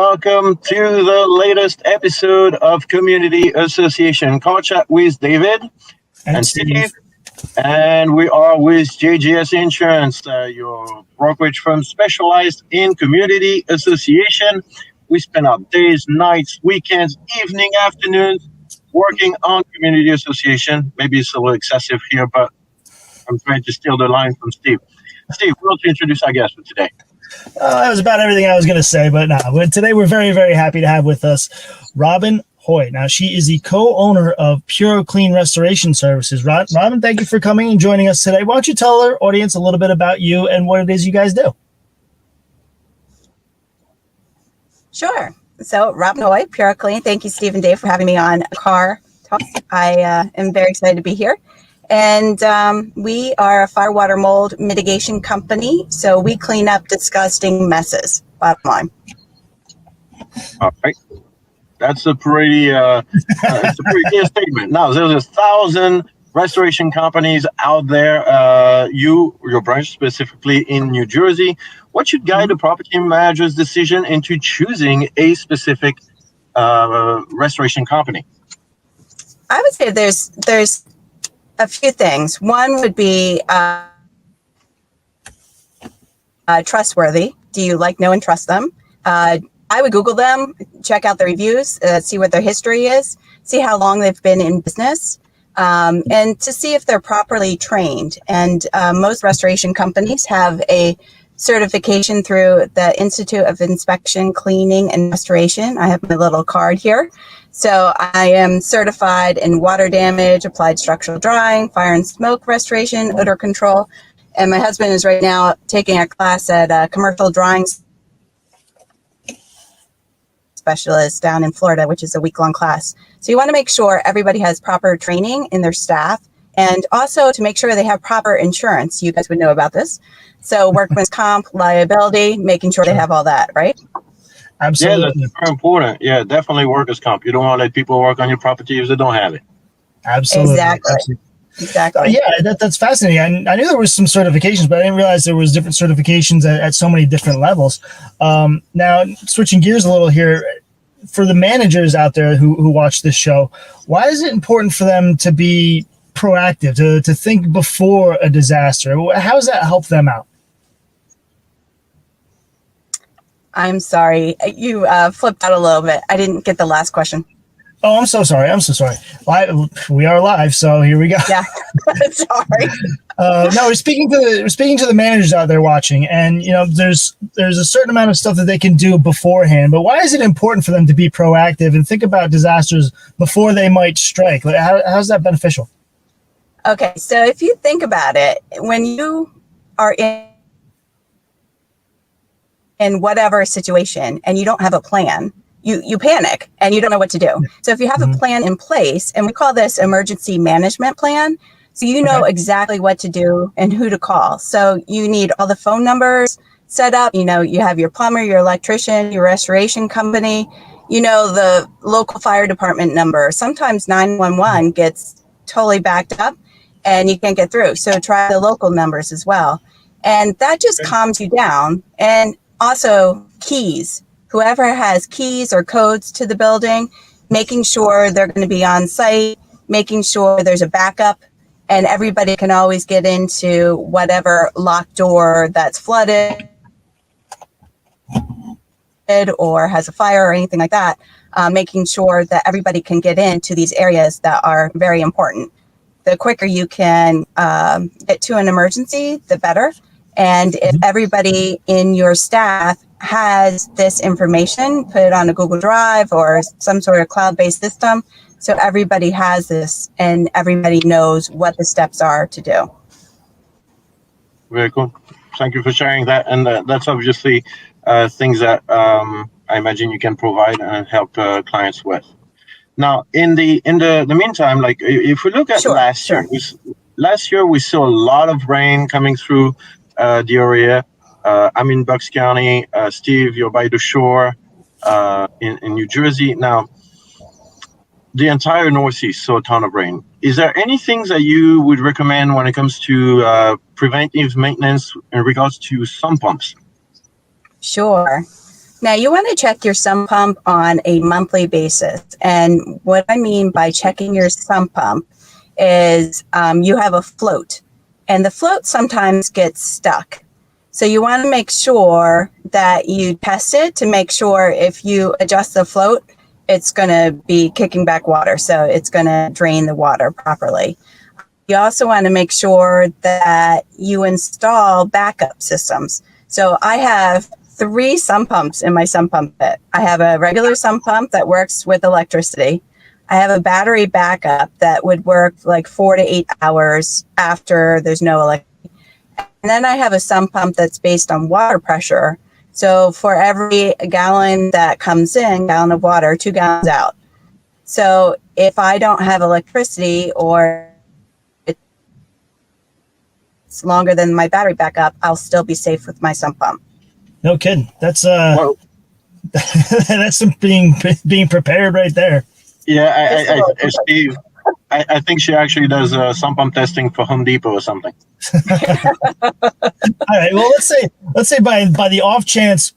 welcome to the latest episode of Community Association Car Chat with David and Steve. And we are with JGS Insurance, your brokerage firm specialized in community association. We spend our days, nights, weekends, evening, afternoons working on community association. Maybe it's a little excessive here, but I'm trying to steal the line from Steve. Steve, why don't you introduce our guest for today? That was about everything I was going to say, but today we're very, very happy to have with us Robin Hoy. Now, she is the co-owner of PuroClean Restoration Services. Robin, thank you for coming and joining us today. Why don't you tell our audience a little bit about you and what it is you guys do? Sure. So, Robin Hoy, PuroClean. Thank you, Steve and Dave, for having me on Car Talk. I am very excited to be here. And we are a fire, water, mold mitigation company. So we clean up disgusting messes, bottom line. All right. That's a pretty clear statement. Now, there's 1,000 restoration companies out there. Your branch specifically in New Jersey. What should guide a property manager's decision into choosing a specific restoration company? I would say there's a few things. One would be trustworthy. Do you like, know, and trust them? I would Google them, check out the reviews, see what their history is, see how long they've been in business, and to see if they're properly trained. And most restoration companies have a certification through the Institute of Inspection, Cleaning, and Restoration. I have my little card here. So I am certified in water damage, applied structural drying, fire and smoke restoration, odor control. And my husband is right now taking a class at commercial drying specialist down in Florida, which is a week-long class. So you want to make sure everybody has proper training in their staff, and also to make sure they have proper insurance. You guys would know about this. So workman's comp, liability, making sure they have all that, right? Absolutely. Yeah, that's very important. Yeah, definitely workers' comp. You don't want to let people work on your property if they don't have it. Absolutely. Exactly. That's fascinating. I knew there was some certifications, but I didn't realize there was different certifications at so many different levels. Now, switching gears a little here, for the managers out there who watch this show, why is it important for them to be proactive, to think before a disaster? How does that help them out? I'm sorry. You flipped out a little bit. I didn't get the last question. Oh, I'm so sorry. We are live, so here we go. Yeah, sorry. No, we're speaking to the managers out there watching, and there's a certain amount of stuff that they can do beforehand. But why is it important for them to be proactive and think about disasters before they might strike? How's that beneficial? Okay, so if you think about it, when you are in whatever situation and you don't have a plan, you panic and you don't know what to do. So if you have a plan in place, and we call this emergency management plan, so you know exactly what to do and who to call. So you need all the phone numbers set up. You have your plumber, your electrician, your restoration company, the local fire department number. Sometimes 911 gets totally backed up and you can't get through. So try the local numbers as well. And that just calms you down. And also keys. Whoever has keys or codes to the building, making sure they're going to be on site, making sure there's a backup, and everybody can always get into whatever locked door that's flooded or has a fire or anything like that, making sure that everybody can get into these areas that are very important. The quicker you can get to an emergency, the better. And if everybody in your staff has this information, put it on a Google Drive or some sort of cloud-based system, so everybody has this and everybody knows what the steps are to do. Very cool. Thank you for sharing that. And that's obviously things that I imagine you can provide and help clients with. Now, in the meantime, like if we look at last year we saw a lot of rain coming through the area. I'm in Bucks County. Steve, you're by the shore in New Jersey. Now, the entire Northeast saw a ton of rain. Is there anything that you would recommend when it comes to preventive maintenance in regards to sump pumps? Sure. Now you want to check your sump pump on a monthly basis. And what I mean by checking your sump pump is you have a float, and the float sometimes gets stuck. So you want to make sure that you test it to make sure if you adjust the float, it's going to be kicking back water. So it's going to drain the water properly. You also want to make sure that you install backup systems. So I have 3 sump pumps in my sump pump pit. I have a regular sump pump that works with electricity. I have a battery backup that would work like 4 to 8 hours after there's no electricity. And then I have a sump pump that's based on water pressure. So for every gallon that comes in, gallon of water, 2 gallons out. So if I don't have electricity or it's longer than my battery backup, I'll still be safe with my sump pump. No kidding. That's that's some being prepared right there. Yeah, Steve, I think she actually does sump pump testing for Home Depot or something. All right. Well, let's say by the off chance,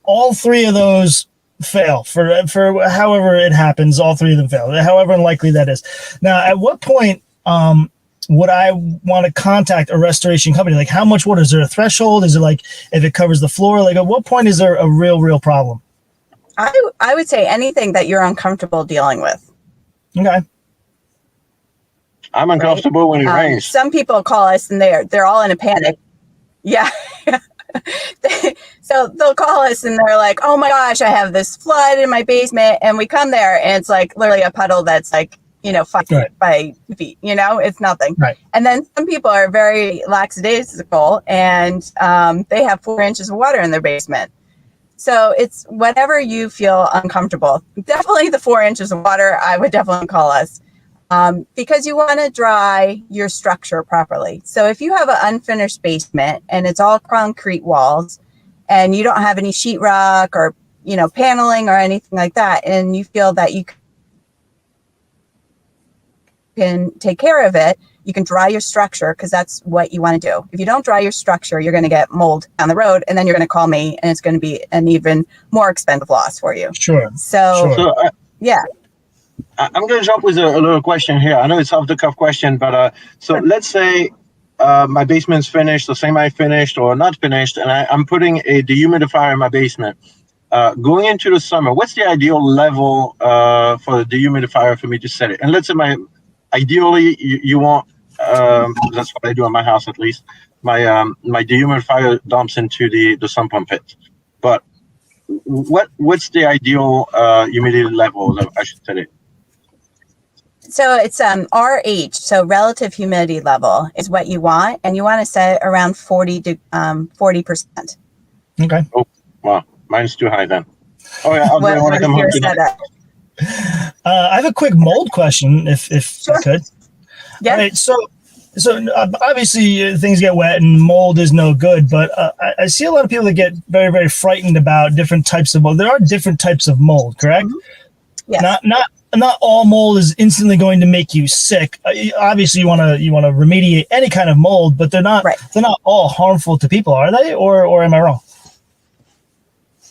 all 3 of those fail for however it happens. All 3 of them fail, however unlikely that is. Now, at what point would I want to contact a restoration company? Like, how much water? Is there a threshold? Is it like if it covers the floor? Like, at what point is there a real problem? I would say anything that you're uncomfortable dealing with. Okay. I'm uncomfortable when it rains. Some people call us and they're all in a panic. Yeah. So they'll call us and they're like, oh my gosh, I have this flood in my basement. And we come there and it's like literally a puddle that's like, 5 feet by 2 feet, it's nothing. Right. And then some people are very lackadaisical and they have 4 inches of water in their basement. So it's whatever you feel uncomfortable. Definitely the 4 inches of water, I would definitely call us because you want to dry your structure properly. So if you have an unfinished basement and it's all concrete walls and you don't have any sheetrock or, paneling or anything like that, and you feel that you can take care of it, you can dry your structure because that's what you want to do. If you don't dry your structure, you're going to get mold down the road, and then you're going to call me, and it's going to be an even more expensive loss for you. Sure. So yeah. I'm going to jump with a little question here. I know it's off the cuff question, but so let's say my basement's finished, or semi-finished, or not finished, and I'm putting a dehumidifier in my basement. Going into the summer, what's the ideal level for the dehumidifier for me to set it? And let's say ideally, you want, that's what I do in my house at least, my dehumidifier dumps into the sump pump pit. But what's the ideal humidity level that I should set it? So it's RH, so relative humidity level is what you want, and you want to set it around 40 to 40%. Okay. Oh, wow. Mine's too high then. Oh, yeah. I'll want to come home tonight. I have a quick mold question, if Sure. I could. Yeah. All right, so obviously things get wet and mold is no good, but I see a lot of people that get very, very frightened about different types of mold. There are different types of mold, correct? Mm-hmm. Yes. Not all mold is instantly going to make you sick. Obviously, you want to remediate any kind of mold, but they're not all harmful to people, are they? Or am I wrong?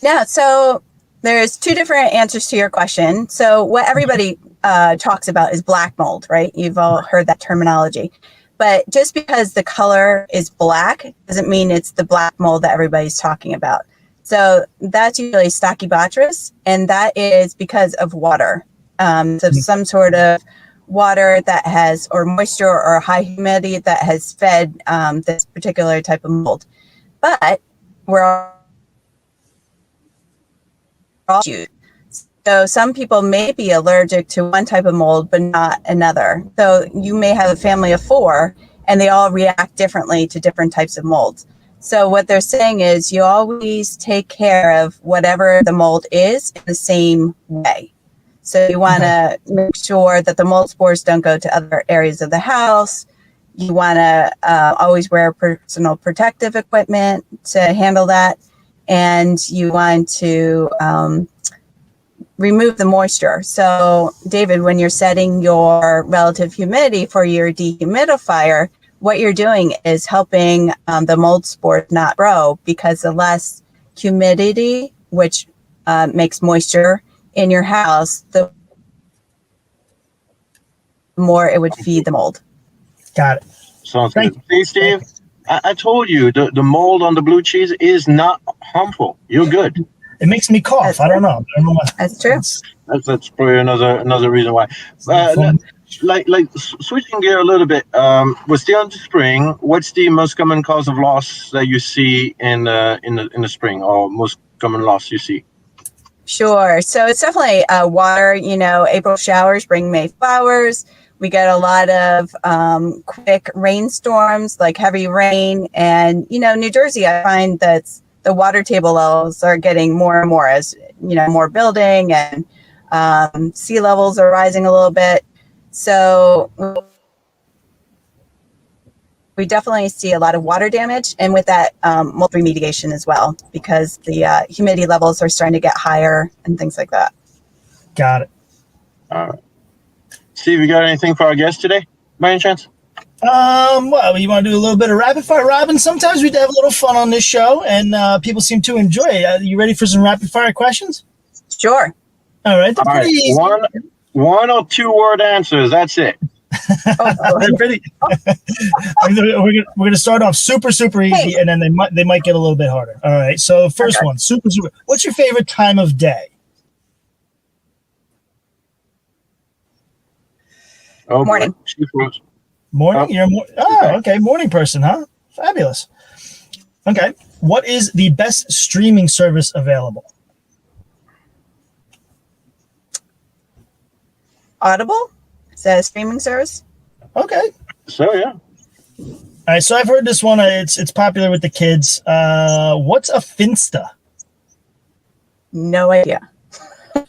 Yeah. So there's 2 different answers to your question. So what everybody talks about is black mold, right? You've all heard that terminology. But just because the color is black doesn't mean it's the black mold that everybody's talking about. So that's usually Stachybotrys, and that is because of water. So some sort of water that has, or moisture or high humidity that has fed this particular type of mold. But we're all so some people may be allergic to one type of mold, but not another. So you may have a family of 4 and they all react differently to different types of molds. So what they're saying is you always take care of whatever the mold is in the same way. So you want to make sure that the mold spores don't go to other areas of the house. You want to always wear personal protective equipment to handle that. And you want to remove the moisture. So, David, when you're setting your relative humidity for your dehumidifier, what you're doing is helping the mold spores not grow, because the less humidity, which makes moisture in your house, the more it would feed the mold. Got it. Sounds Thank good. See, Steve, I told you the mold on the blue cheese is not harmful. You're good. It makes me cough. I don't know why. That's true. That's probably another reason why. Switching gear a little bit. We're still in the spring. What's the most common cause of loss that you see in the spring, or most common loss you see? Sure. So it's definitely water. April showers bring May flowers. We get a lot of quick rainstorms, like heavy rain. And, New Jersey, I find that the water table levels are getting more and more as, more building and sea levels are rising a little bit. So we definitely see a lot of water damage, and with that, mold remediation as well, because the humidity levels are starting to get higher and things like that. Got it. All right. Steve, you got anything for our guest today, by any chance? Well, you want to do a little bit of rapid fire, Robin? Sometimes we have a little fun on this show, and people seem to enjoy it. Are you ready for some rapid fire questions? Sure. All right. All right. One or two word answers. That's it. Pretty. We're gonna start off super easy, and then they might get a little bit harder. All right. So first one, super. What's your favorite time of day? Oh, morning. Morning. You're okay. Morning person, huh? Fabulous. Okay. What is the best streaming service available? Audible? Is that a streaming service? Okay. So yeah. All right. So I've heard this one. It's popular with the kids. What's a Finsta? No idea.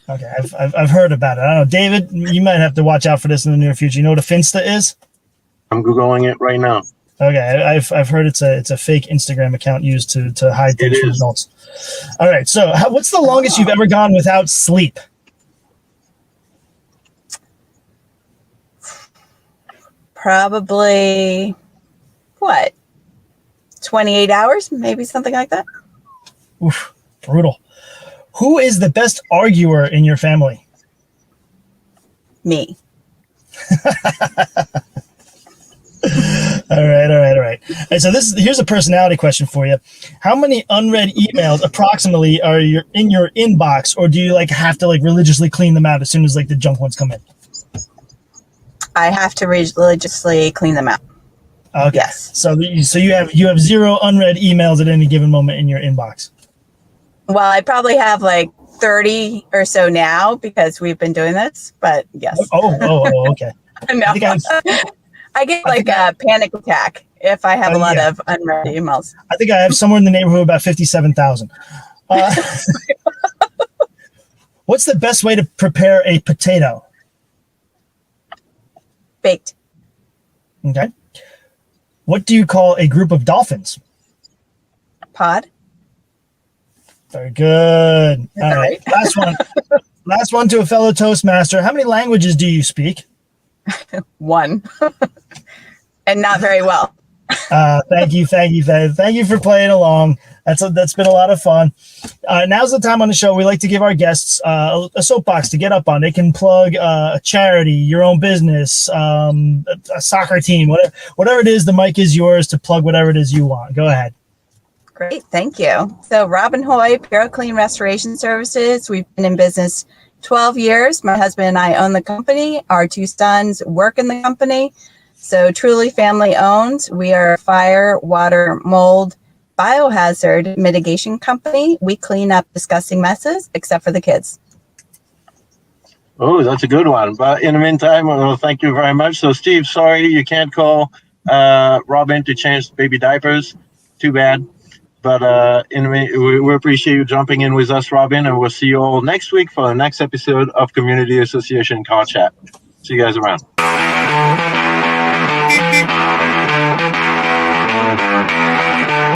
Okay, I've heard about it. I don't know, David. You might have to watch out for this in the near future. You know what a Finsta is? I'm googling it right now. Okay, I've heard it's a fake Instagram account used to hide things from adults. All right. So what's the longest you've ever gone without sleep? Probably 28 hours, maybe something like that. Oof, brutal. Who is the best arguer in your family? Me. All right. And so here's a personality question for you. How many unread emails approximately are in your inbox, or do you have to religiously clean them out as soon as the junk ones come in? I have to religiously clean them out. Okay. Yes. So you have 0 unread emails at any given moment in your inbox. Well, I probably have 30 or so now because we've been doing this, but yes. Oh, okay. No. I get a panic attack if I have a lot of unread emails. I think I have somewhere in the neighborhood of about 57,000. What's the best way to prepare a potato? Baked. Okay. What do you call a group of dolphins? Pod. Very good. All right. Last one to a fellow Toastmaster. How many languages do you speak? 1. And not very well. Thank you for playing along. That's been a lot of fun. Now's the time on the show we like to give our guests a soapbox to get up on. They can plug a charity, your own business, a soccer team, whatever it is. The mic is yours to plug whatever it is you want. Go ahead. Great, thank you. So Robin Hoy, PuroClean Restoration Services. We've been in business 12 years. My husband and I own the company. Our 2 sons work in the company. So truly family owned. We are a fire, water, mold, biohazard mitigation company. We clean up disgusting messes, except for the kids. Oh, that's a good one. But in the meantime, well, thank you very much. So Steve, sorry you can't call Robin to change baby diapers. Too bad. But we appreciate you jumping in with us, Robin, and we'll see you all next week for the next episode of Community Association Car Chat. See you guys around.